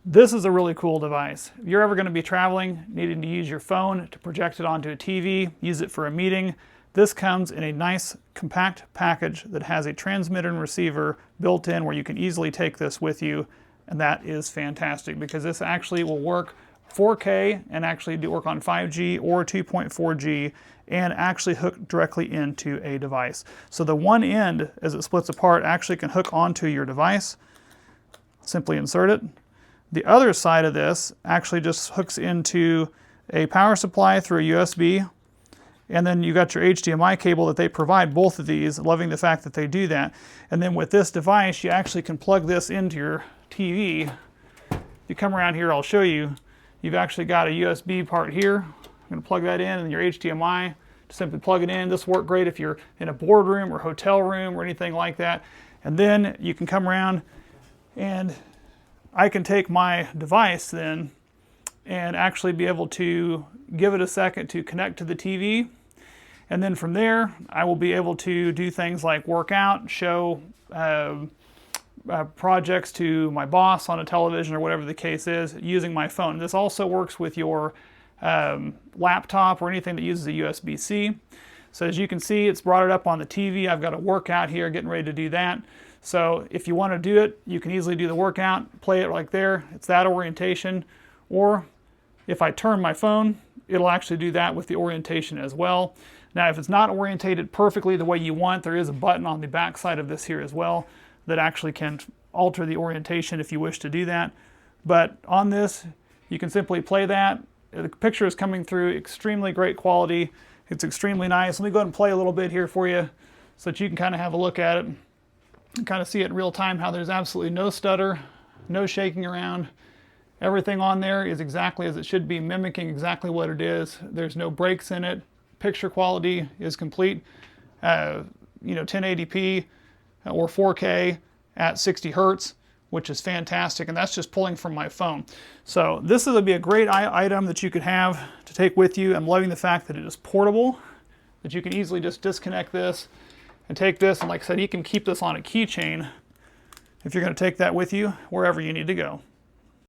This is a really cool device. If you're ever going to be traveling, needing to use your phone to project it onto a TV, use it for a meeting, this comes in a nice compact package that has a transmitter and receiver built in where you can easily take this with you, and that is fantastic because this actually will work 4K and actually do work on 5G or 2.4G and actually hook directly into a device. So the one end, as it splits apart, actually can hook onto your device. Simply insert it. The other side of this actually just hooks into a power supply through a USB, and then you got your HDMI cable that they provide, both of these, loving the fact that they do that. And then with this device, you actually can plug this into your TV. If you come around here, I'll show you. You've actually got a USB part here. I'm going to plug that in, and your HDMI, just simply plug it in. This will work great if you're in a boardroom or hotel room or anything like that. And then you can come around and I can take my device then and actually be able to give it a second to connect to the TV. And then from there, I will be able to do things like work out, show projects to my boss on a television or whatever the case is using my phone. This also works with your laptop or anything that uses a USB-C. So as you can see, it's brought it up on the TV. I've got a workout here, getting ready to do that. So if you want to do it, you can easily do the workout, play it right there. It's that orientation. Or if I turn my phone, it'll actually do that with the orientation as well. Now, if it's not orientated perfectly the way you want, there is a button on the back side of this here as well that actually can alter the orientation if you wish to do that. But on this, you can simply play that. The picture is coming through extremely great quality. It's extremely nice. Let me go ahead and play a little bit here for you so that you can kind of have a look at it and kind of see it in real time how there's absolutely no stutter, no shaking around. Everything on there is exactly as it should be, mimicking exactly what it is. There's no breaks in it. Picture quality is complete. 1080p or 4K at 60 hertz, which is fantastic, and that's just pulling from my phone. So this would be a great item that you could have to take with you. I'm loving the fact that it is portable, that you can easily just disconnect this and take this, and like I said, you can keep this on a keychain if you're going to take that with you wherever you need to go.